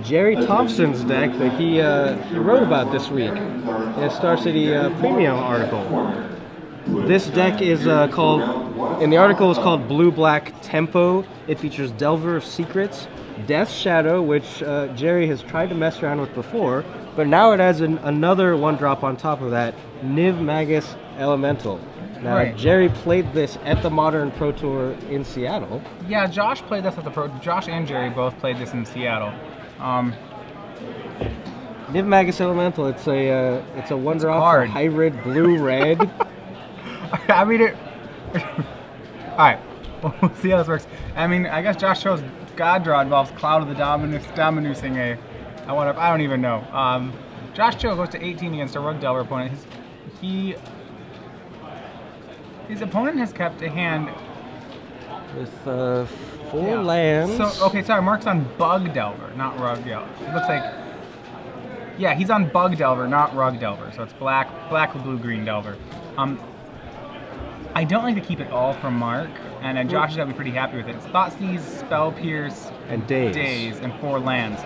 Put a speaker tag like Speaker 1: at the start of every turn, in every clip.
Speaker 1: Jerry Thompson's deck that he wrote about this week in a Star City Premium article. This deck is called, in the article, it's called Blue Black Tempo. It features Delver of Secrets, Death Shadow, which Jerry has tried to mess around with before, but now it adds another 1-drop on top of that, Niv Magus Elemental. Now, right. Jerry played this at the Modern Pro Tour in Seattle.
Speaker 2: Yeah, Josh played this at the Josh and Jerry both played this in Seattle.
Speaker 1: Niv Magus Elemental. It's a 1-drop hybrid blue-red.
Speaker 2: I mean it. All right, we'll see how this works. I mean, I guess Josh chose God Draw involves Cloud of the Dominusing I don't even know. Josh Cho goes to 18 against a Rug Delver opponent. His opponent has kept a hand
Speaker 1: with 4 lands.
Speaker 2: So okay, sorry, Mark's on Bug Delver, not Rug Delver. It looks like, yeah, he's on Bug Delver, not Rug Delver. So it's black with blue-green Delver. I don't like to keep it all from Mark, and Josh is gonna be pretty happy with it. It's Thoughtseize, Spell Pierce,
Speaker 1: and Daze,
Speaker 2: and 4 lands.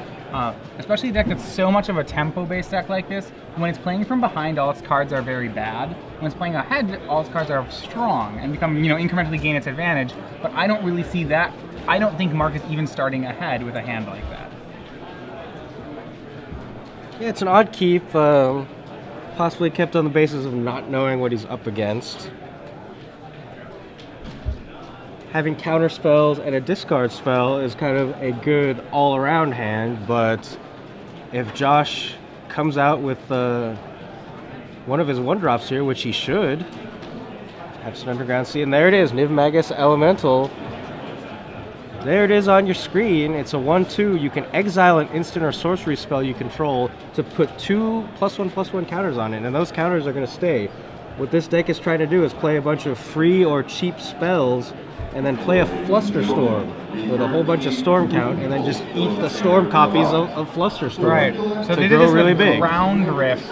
Speaker 2: Especially a deck that's so much of a tempo-based deck like this. When it's playing from behind, all its cards are very bad. When it's playing ahead, all its cards are strong and become, incrementally gain its advantage. But I don't really see that. I don't think Mark is even starting ahead with a hand like that.
Speaker 1: Yeah, it's an odd keep. Possibly kept on the basis of not knowing what he's up against. Having counter spells and a discard spell is kind of a good all-around hand, but if Josh comes out with one of his 1-drops here, which he should, have some Underground Sea, and there it is, Niv Magus Elemental. There it is on your screen. It's a 1/2. You can exile an instant or sorcery spell you control to put 2 +1/+1 counters on it, and those counters are going to stay. What this deck is trying to do is play a bunch of free or cheap spells and then play a Flusterstorm with a whole bunch of storm count, and then just eat the storm copies of Flusterstorm.
Speaker 2: Right. So they did this really big. Ground Rift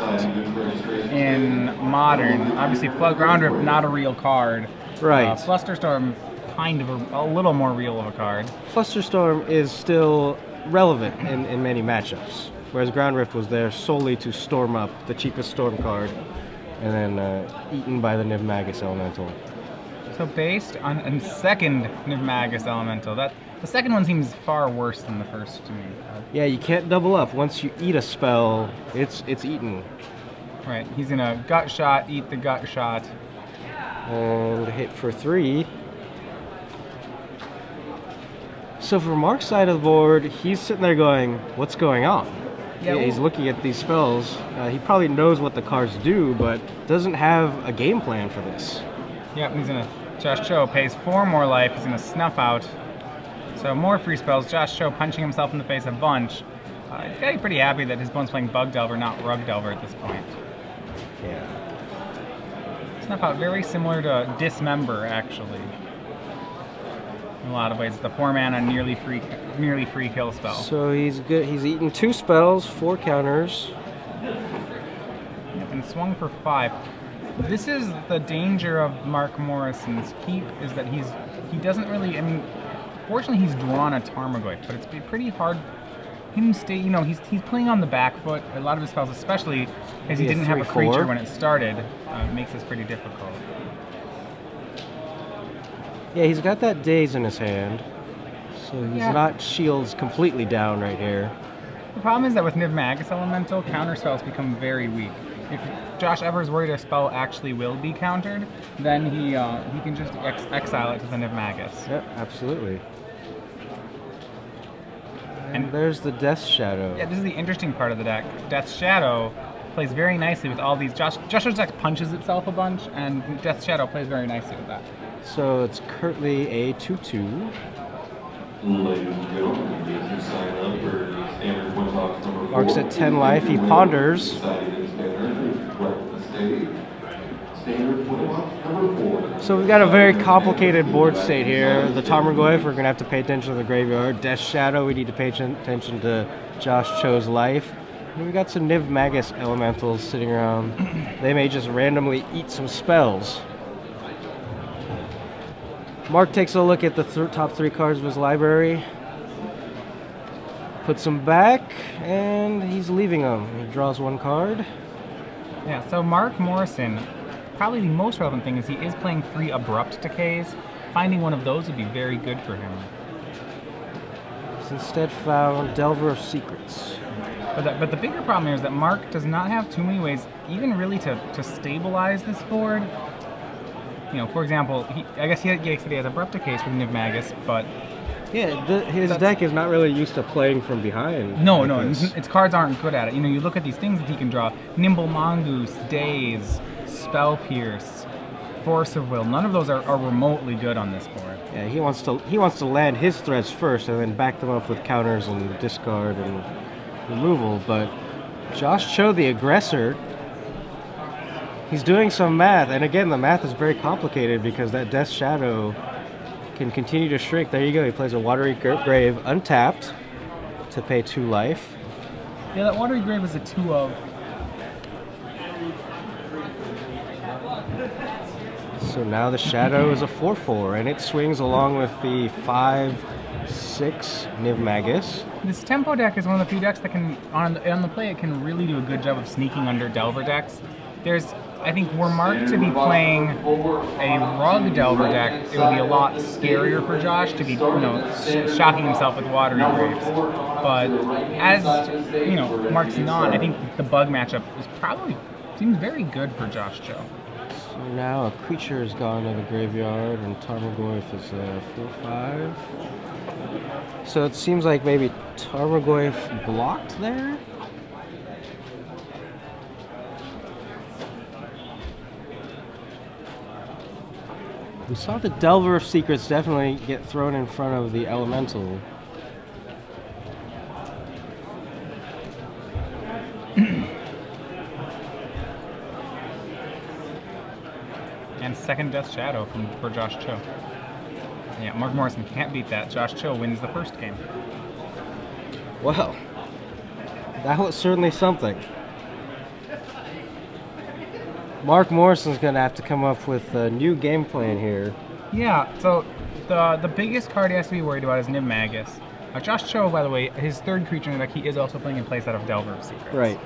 Speaker 2: in Modern. Obviously, Ground Rift not a real card.
Speaker 1: Right.
Speaker 2: Flusterstorm kind of a little more real of a card.
Speaker 1: Flusterstorm is still relevant in many matchups, whereas Ground Rift was there solely to storm up the cheapest storm card, and then eaten by the Niv Magus Elemental.
Speaker 2: So based on second Niv Magus Elemental, the second one seems far worse than the first to me.
Speaker 1: Yeah, you can't double up. Once you eat a spell, it's eaten.
Speaker 2: Right, he's gonna gut shot, eat the gut shot.
Speaker 1: And hit for 3. So for Mark's side of the board, he's sitting there going, what's going on? Yeah, he's looking at these spells. He probably knows what the cards do, but doesn't have a game plan for this.
Speaker 2: Yep, he's gonna, Josh Cho pays 4 more life, he's gonna snuff out. So more free spells, Josh Cho punching himself in the face a bunch. He's gotta be pretty happy that his opponent's playing Bug Delver, not Rug Delver at this point.
Speaker 1: Yeah.
Speaker 2: Snuff out, very similar to Dismember, actually. In a lot of ways, it's the 4-mana nearly free kill spell.
Speaker 1: So he's good. He's eaten 2 spells, 4 counters.
Speaker 2: Yep, and swung for 5. This is the danger of Mark Morrison's keep, is that he doesn't really, I mean, fortunately he's drawn a Tarmogoyf, but it's pretty hard him stay, he's playing on the back foot. A lot of his spells, especially as he didn't have a creature when it started, makes this pretty difficult.
Speaker 1: Yeah, he's got that Daze in his hand, so he's not shields completely down right here.
Speaker 2: The problem is that with Niv Magus Elemental, counter spells become very weak. If Josh ever is worried a spell actually will be countered, then he can just exile it to the Niv Magus.
Speaker 1: Yeah, absolutely. And there's the Death Shadow.
Speaker 2: Yeah, this is the interesting part of the deck. Death Shadow plays very nicely with all these. Josh's deck punches itself a bunch, and Death Shadow plays very nicely with that.
Speaker 1: So it's currently a 2/2. Mark's at 10 life. He ponders. So we've got a very complicated board state here. The Tarmogoyf, we're going to have to pay attention to the graveyard. Death Shadow, we need to pay attention to Josh Cho's life. And we got some Niv Magus Elementals sitting around. They may just randomly eat some spells. Mark takes a look at the top 3 cards of his library. Puts him back, and he's leaving him. He draws one card.
Speaker 2: Yeah, so Mark Morrison, probably the most relevant thing is he is playing 3 abrupt decays. Finding one of those would be very good for him.
Speaker 1: He's instead found Delver of Secrets.
Speaker 2: But the bigger problem here is that Mark does not have too many ways, even really to stabilize this board. You know, for example, I guess he has abrupt decays with Niv Magus, but
Speaker 1: yeah, his deck is not really used to playing from behind.
Speaker 2: No, its cards aren't good at it. You know, you look at these things that he can draw: Nimble Mongoose, Daze, Spell Pierce, Force of Will. None of those are remotely good on this board.
Speaker 1: Yeah, he wants to land his threats first and then back them up with counters and discard and removal. But Josh Cho, the aggressor, he's doing some math, and again, the math is very complicated because that Death Shadow can continue to shrink. There you go. He plays a Watery Grave untapped to pay 2 life.
Speaker 2: Yeah, that Watery Grave is a 2 of.
Speaker 1: So now the Shadow is a 4/4, and it swings along with the 5/6 Niv Magus.
Speaker 2: This Tempo deck is one of the few decks that can, on the play, it can really do a good job of sneaking under Delver decks. I think were Mark to be playing a Rug Delver deck, it would be a lot scarier for Josh to be, shocking himself with Watery Graves. But as, Mark's not, I think the Bug matchup seems very good for Josh Cho.
Speaker 1: So now a creature has gone to the graveyard, and Tarmogoyf is a 4/5. So it seems like maybe Tarmogoyf blocked there? We saw the Delver of Secrets definitely get thrown in front of the Elemental.
Speaker 2: And second Death Shadow for Josh Cho. Yeah, Mark Morrison can't beat that. Josh Cho wins the first game.
Speaker 1: Well, that was certainly something. Mark Morrison's going to have to come up with a new game plan here.
Speaker 2: Yeah, so the biggest card he has to be worried about is Niv Magus. Josh Cho, by the way, his 3rd creature in the deck, he is also playing in place out of Delver of Secrets.
Speaker 1: Right.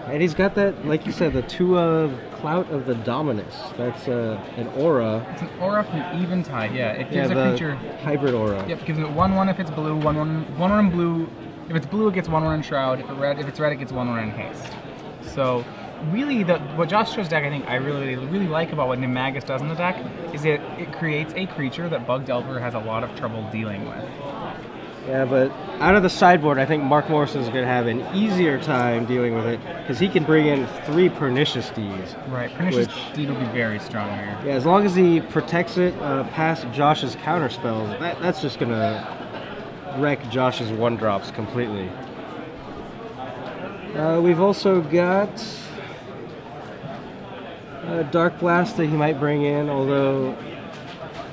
Speaker 1: And he's got that, like you said, the 2 of Clout of the Dominus. That's an aura.
Speaker 2: It's an aura from Eventide, yeah. It gives a creature...
Speaker 1: hybrid aura.
Speaker 2: Yep, it gives it 1/1 if it's blue, 1/1 in blue. If it's blue, it gets 1/1 in Shroud. If it's red, it gets 1/1 in Haste. So, really, what Josh Cho's deck, I think I really like about what Niv Magus does in the deck is it creates a creature that Bug Delver has a lot of trouble dealing with.
Speaker 1: Yeah, but out of the sideboard, I think Mark Morrison's going to have an easier time dealing with it because he can bring in 3 Pernicious Deeds.
Speaker 2: Right, Pernicious Deed will be very strong here.
Speaker 1: Yeah, as long as he protects it past Josh's counter spells, that's just going to wreck Josh's 1-drops completely. We've also got Dark Blast that he might bring in, although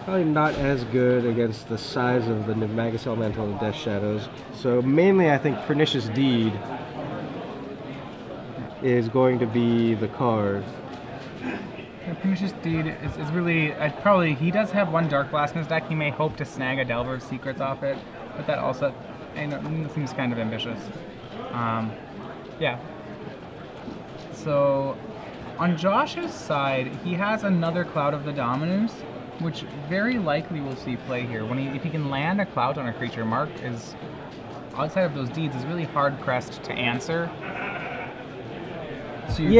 Speaker 1: probably not as good against the size of the Niv Magus Elemental and Death Shadows. So mainly I think Pernicious Deed is going to be the card.
Speaker 2: Yeah, Pernicious Deed is really, he does have 1 Dark Blast in his deck. He may hope to snag a Delver of Secrets off it, but that also seems kind of ambitious. Yeah. So on Josh's side, he has another Cloud of the Dominus, which very likely we'll see play here. If he can land a Cloud on a creature, Mark is, outside of those deeds, is really hard pressed to answer. So to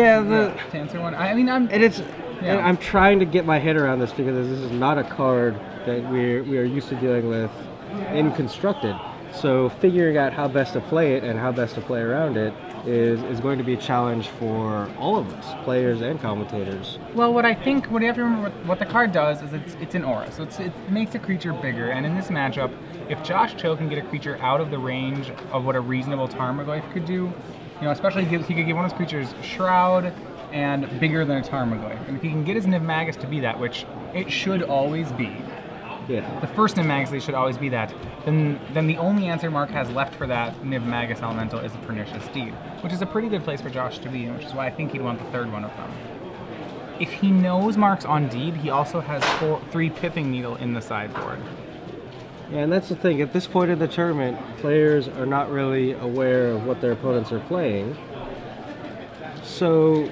Speaker 2: answer one. I'm trying to get my head around this because this is not a card that we are used to dealing with in Constructed. So figuring out how best to play it and how best to play around it is going to be a challenge for all of us, players and commentators. Well, what you have to remember, what the card does is it's an aura, so it makes a creature bigger, and in this matchup, if Josh Cho can get a creature out of the range of what a reasonable Tarmogoyf could do, especially he could give one of his creatures Shroud and bigger than a Tarmogoyf, and if he can get his Niv Magus to be that, which it should always be, the first Niv Magus should always be that, then the only answer Mark has left for that Niv Magus Elemental is a Pernicious Deed, which is a pretty good place for Josh to be, which is why I think he'd want the 3rd one of them. If he knows Mark's on Deed, he also has 3 Pithing Needle in the sideboard.
Speaker 1: Yeah, and that's the thing. At this point in the tournament, players are not really aware of what their opponents are playing. So,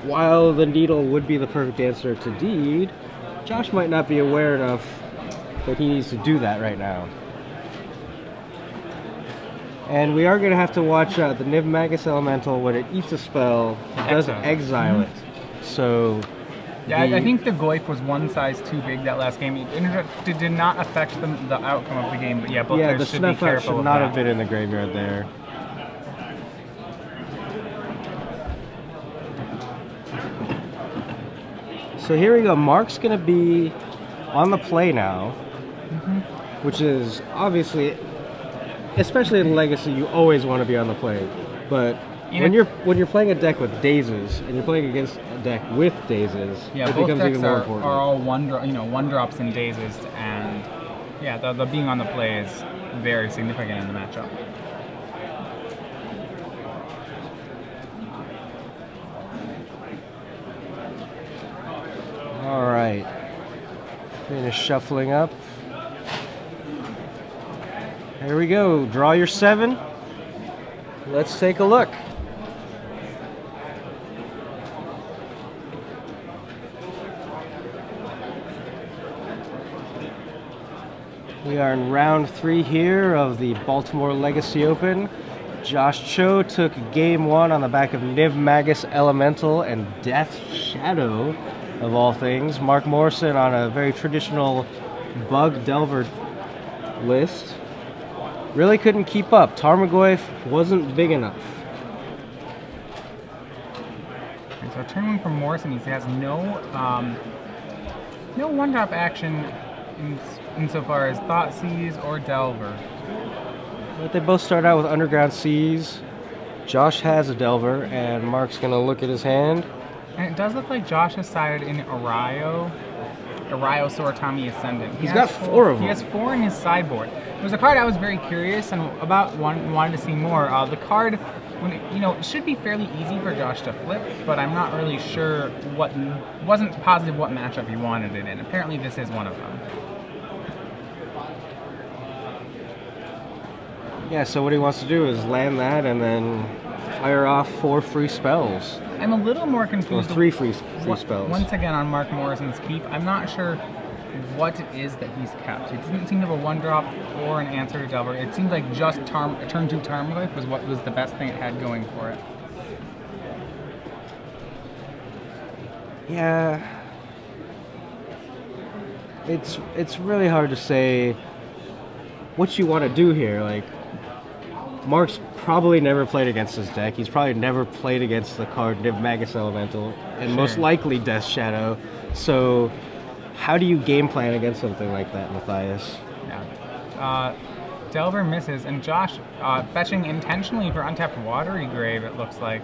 Speaker 1: while the needle would be the perfect answer to deed, Josh might not be aware enough that he needs to do that right now. And we are going to have to watch out the Niv Magus Elemental. When it eats a spell, it does exile it. So...
Speaker 2: Yeah, I think the Goyf was one size too big that last game. It did not affect the outcome of the game, but yeah, both players should be careful
Speaker 1: should not have been in the graveyard there. So here we go. Mark's going to be on the play now, which is obviously, especially in Legacy, you always want to be on the play. But when you're playing a deck with dazes and you're playing against a deck with dazes,
Speaker 2: yeah,
Speaker 1: it
Speaker 2: both
Speaker 1: becomes
Speaker 2: decks
Speaker 1: even more important.
Speaker 2: are all one drops and dazes, and yeah, the being on the play is very significant in the matchup.
Speaker 1: All right, finish shuffling up. Here we go. Draw your 7. Let's take a look. We are in round 3 here of the Baltimore Legacy Open. Josh Cho took game 1 on the back of Niv Magus Elemental and Death Shadow, of all things. Mark Morrison on a very traditional Bug Delver list. Really couldn't keep up. Tarmogoyf wasn't big enough.
Speaker 2: And so turn 1 from Morrison, he has no one-drop action insofar as Thoughtseize or Delver.
Speaker 1: But they both start out with Underground Seas. Josh has a Delver, and Mark's going to look at his hand.
Speaker 2: And it does look like Josh has sided in Arayo Soratami Ascendant.
Speaker 1: He's got 4 of them.
Speaker 2: He has 4 in his sideboard. It was a card I was very curious and wanted to see more. The card, it should be fairly easy for Josh to flip, but I'm not really sure wasn't positive what matchup he wanted it in. Apparently this is one of them.
Speaker 1: Yeah, so what he wants to do is land that and then fire off 4 free spells.
Speaker 2: I'm a little more confused.
Speaker 1: Or 3 free spells.
Speaker 2: Once again on Mark Morrison's keep, I'm not sure what it is that he's kept. It didn't seem to have a 1-drop or an answer to Delver. It seemed like just turn 2 Tarmogoyf was what was the best thing it had going for it.
Speaker 1: Yeah. It's really hard to say what you want to do here. Like, Mark's probably never played against this deck. He's probably never played against the card Niv Magus Elemental, and most likely Death Shadow. So, how do you game plan against something like that, Matthias?
Speaker 2: Yeah. Delver misses, and Josh fetching intentionally for untapped Watery Grave, it looks like.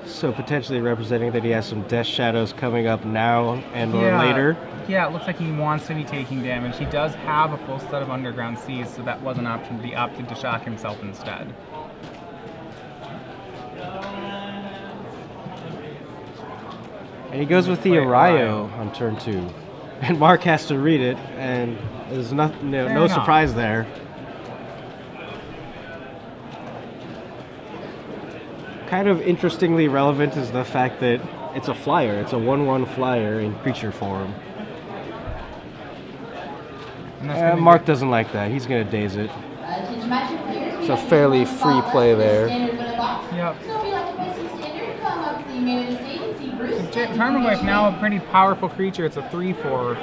Speaker 1: So potentially representing that he has some Death Shadows coming up now and or later.
Speaker 2: Yeah, it looks like he wants to be taking damage. He does have a full set of Underground Seas, so that was an option, but he opted to shock himself instead.
Speaker 1: And he goes with the Arayo on turn 2. And Mark has to read it, and there's no surprise there. Kind of interestingly relevant is the fact that it's a flyer. It's a 1/1 flyer in creature form. Mark doesn't like that. He's going to daze it. It's a fairly free play there.
Speaker 2: Yep. So Tarmogoyf now a pretty powerful creature. It's a 3/4.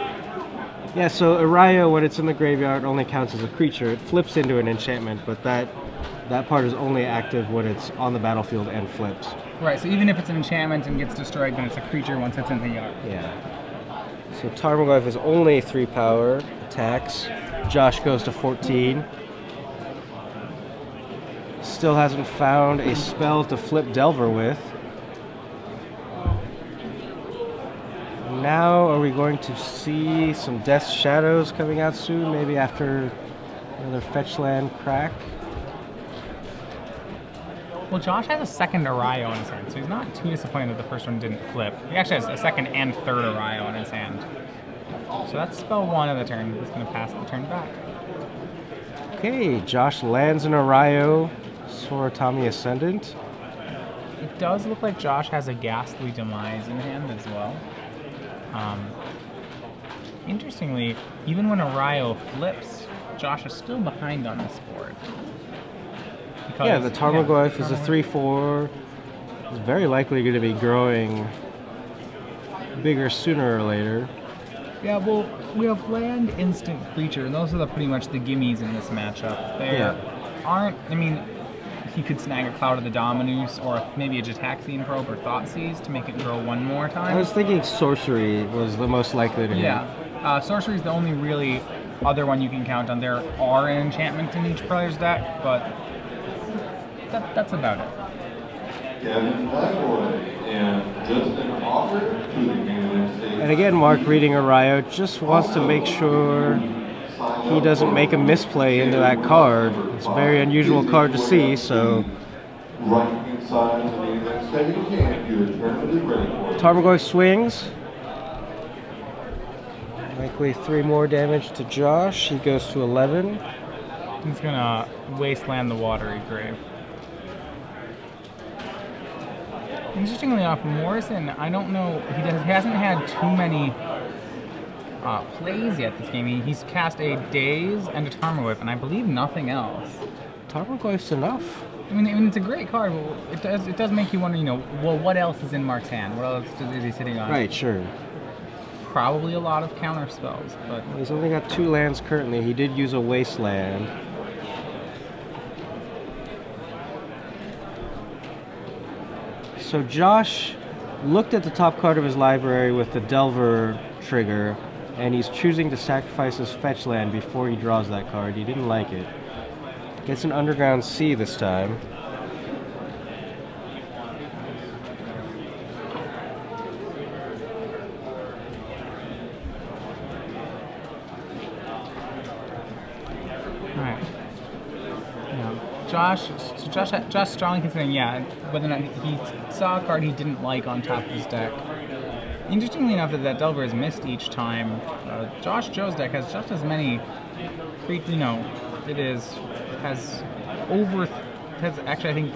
Speaker 1: Yeah, so Arayo, when it's in the graveyard, only counts as a creature. It flips into an enchantment, but that part is only active when it's on the battlefield and flips.
Speaker 2: Right, so even if it's an enchantment and gets destroyed, then it's a creature once it's in the yard.
Speaker 1: Yeah. So Tarmogoyf is only 3 power, attacks. Josh goes to 14. Still hasn't found a spell to flip Delver with. Now, are we going to see some Death Shadows coming out soon? Maybe after another fetch land crack?
Speaker 2: Well, Josh has a second Arayo in his hand, so he's not too disappointed that the first one didn't flip. He actually has a second and third Arayo in his hand. So that's spell 1 of the turn. He's going to pass the turn back.
Speaker 1: Okay, Josh lands an Arayo Soratami Ascendant.
Speaker 2: It does look like Josh has a Ghastly Demise in hand as well. Interestingly, even when Arayo flips, Josh is still behind on this board. Because,
Speaker 1: Yeah, the Tarmogoyf is a 3/4. It's very likely going to be growing bigger sooner or later.
Speaker 2: Yeah, well, we have land, instant, creature, and those are pretty much the gimmies in this matchup. There aren't, I mean, he could snag a Cloud of the Dominus or maybe a Jataxian Probe or Thoughtseize to make it grow one more time.
Speaker 1: I was thinking Sorcery was the most likely to hit.
Speaker 2: Yeah, Sorcery is the only really other one you can count on. There are an enchantment in each player's deck, but that's about it.
Speaker 3: Kevin Blackwood and Justin Offer to the United States.
Speaker 1: And again, Mark reading Arayo just wants to make sure he doesn't make a misplay into that card. It's a very unusual card to see, so...
Speaker 3: Right inside of the United States, and your tournament is ready for it.
Speaker 1: Tarmogoyf swings. Likely 3 more damage to Josh. He goes to 11.
Speaker 2: He's gonna wasteland the Watery Grave. Interestingly enough, Morrison, I don't know, he hasn't had too many plays yet this game. He's cast a Daze and a Tarmogoyf, and I believe nothing else.
Speaker 1: Tarmogoyf's enough.
Speaker 2: I mean, it's a great card, but it does make you wonder, well, what else is in Mark's hand? What else is he sitting on?
Speaker 1: Right, sure.
Speaker 2: Probably a lot of counter spells, but...
Speaker 1: He's only got 2 lands currently. He did use a wasteland. So Josh looked at the top card of his library with the Delver trigger, and he's choosing to sacrifice his fetch land before he draws that card. He didn't like it. Gets an Underground Sea this time.
Speaker 2: Alright. Josh strongly considering, whether or not he saw a card he didn't like on top of his deck. Interestingly enough, that Delver is missed each time. Josh Joe's deck has just as many, has actually, I think,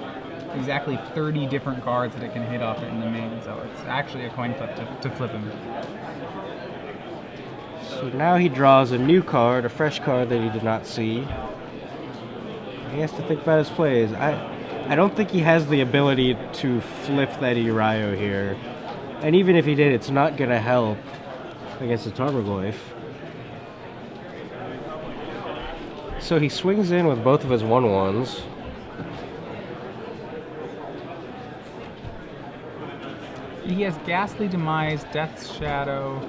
Speaker 2: exactly 30 different cards that it can hit off it in the main, so it's actually a coin flip to flip him.
Speaker 1: So now he draws a new card, a fresh card that he did not see. He has to think about his plays. I don't think he has the ability to flip that Arayo here. And even if he did, it's not going to help against the Tarmogoyf. So he swings in with both of his 1/1s.
Speaker 2: He has Ghastly Demise, Death's Shadow.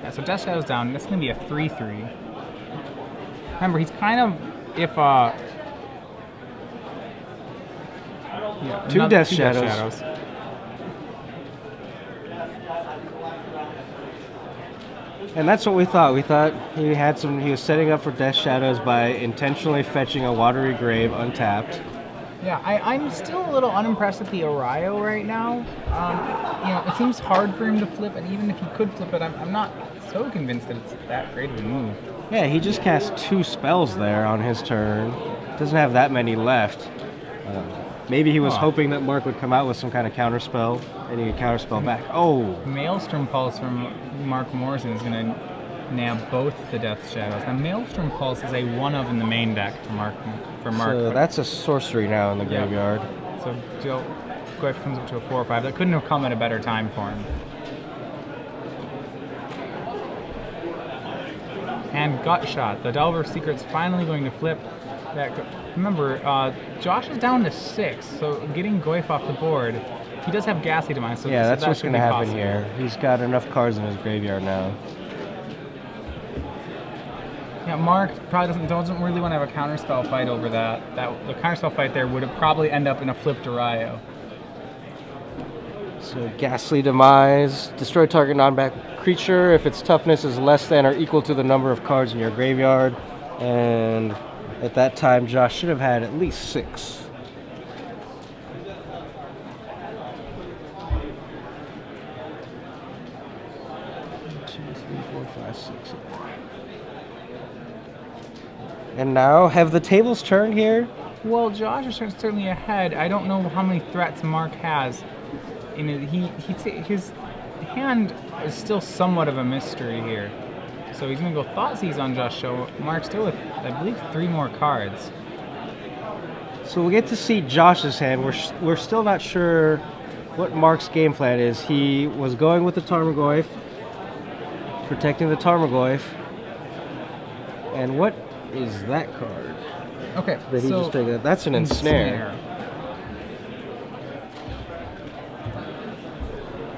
Speaker 2: Yeah, so Death's Shadow's down. That's going to be a 3/3. Remember, he's kind of,
Speaker 1: two Death Shadows. And that's what we thought. We thought he was setting up for Death Shadows by intentionally fetching a Watery Grave untapped.
Speaker 2: Yeah, I'm still a little unimpressed with the Arayo right now. It seems hard for him to flip, and even if he could flip it, I'm not so convinced that it's that great of a move.
Speaker 1: Yeah, he just cast 2 spells there on his turn. Doesn't have that many left. Maybe he was hoping that Mark would come out with some kind of counterspell, and he could counterspell back. Oh!
Speaker 2: Maelstrom Pulse from Mark Morrison is going to nab both the Death Shadows. Now, Maelstrom Pulse is a 1-of in the main deck for Mark.
Speaker 1: So that's a sorcery now in the graveyard.
Speaker 2: So Goyf comes up to a 4 or 5. That couldn't have come at a better time for him. And Gut Shot. The Delver Secret's finally going to flip. Remember, Josh is down to 6, so getting Goyf off the board, he does have Ghastly Demise. So
Speaker 1: yeah, that's what's going to happen
Speaker 2: possible.
Speaker 1: here. He's got enough cards in his graveyard now.
Speaker 2: Yeah, Mark probably doesn't really want to have a counterspell fight over that. The counterspell fight there would probably end up in a flipped Arayo.
Speaker 1: So Ghastly Demise, destroy target non-back creature if its toughness is less than or equal to the number of cards in your graveyard. And at that time, Josh should have had at least 6. And now, have the tables turned here?
Speaker 2: Well, Josh is certainly ahead. I don't know how many threats Mark has. His hand is still somewhat of a mystery here. So he's going to go Thoughtseize on Josh Show. Mark's still with, I believe, 3 more cards.
Speaker 1: So we get to see Josh's hand. We're still not sure what Mark's game plan is. He was going with the Tarmogoyf, protecting the Tarmogoyf. And what is that card?
Speaker 2: Okay,
Speaker 1: That he just picked up? That's an Ensnare.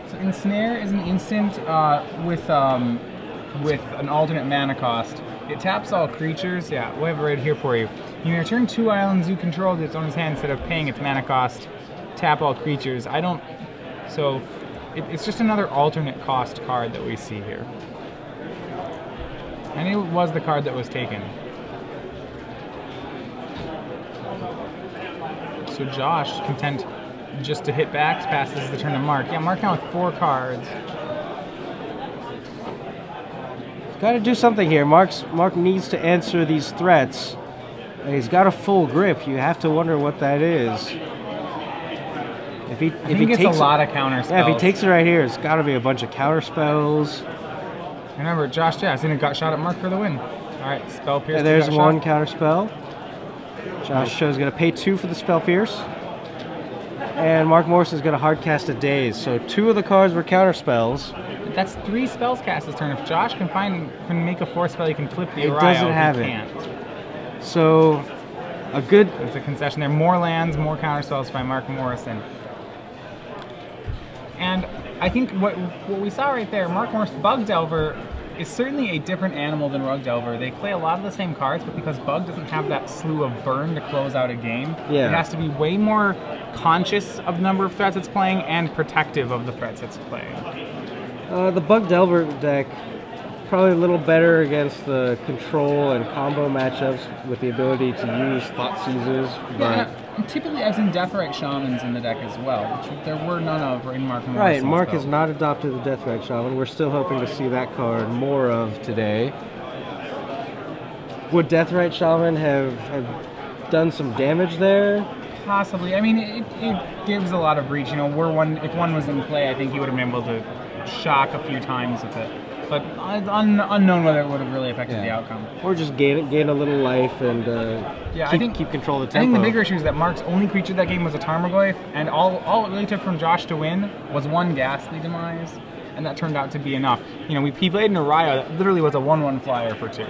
Speaker 2: So Ensnare is an instant with an alternate mana cost. It taps all creatures. Yeah, we have it right here for you. You may return 2 islands you control to its owner's hand instead of paying its mana cost. Tap all creatures. So it's just another alternate cost card that we see here. And it was the card that was taken. So Josh, content just to hit backs, passes the turn to Mark. Yeah, Mark now with 4 cards.
Speaker 1: Got to do something here. Mark needs to answer these threats. And he's got a full grip. You have to wonder what that is. If he
Speaker 2: takes a lot of counter spells.
Speaker 1: Yeah, if he takes it right here, it's got to be a bunch of counter spells.
Speaker 2: Remember, Josh Jackson got shot at Mark for the win. All right, Spell Pierce.
Speaker 1: Yeah, there's one counter spell. Josh Show's going to pay 2 for the Spell Pierce. And Mark Morrison's going to hard cast a Daze. So 2 of the cards were counter spells.
Speaker 2: That's 3 spells cast this turn. If Josh can make a 4th spell, he can flip the Uriah.
Speaker 1: He doesn't have it. So there's
Speaker 2: a concession there. More lands, more counter spells by Mark Morrison. And I think what we saw right there, Mark Morrison, Bug Delver is certainly a different animal than Rug Delver. They play a lot of the same cards, but because Bug doesn't have that slew of burn to close out a game, it has to be way more conscious of the number of threats it's playing and protective of the threats it's playing.
Speaker 1: The Bug Delver deck, probably a little better against the control and combo matchups with the ability to use Thoughtseizes. But
Speaker 2: typically I've seen Deathrite Shamans in the deck as well, which there were none of in Mark Morrison's
Speaker 1: Right, Mark
Speaker 2: spell.
Speaker 1: has not adopted the Deathrite Shaman. We're still hoping to see that card more of today. Would Deathrite Shaman have done some damage there?
Speaker 2: Possibly. I mean, it gives a lot of reach. You know, if one was in play, I think he would have been able to shock a few times with it. But unknown whether it would have really affected the outcome.
Speaker 1: Or just gain a little life and keep control of the tempo.
Speaker 2: I think the bigger issue is that Mark's only creature that game was a Tarmogoyf, and all it really took from Josh to win was 1 Ghastly Demise, and that turned out to be enough. You know, he played an Uriah that literally was a 1/1 flyer for 2.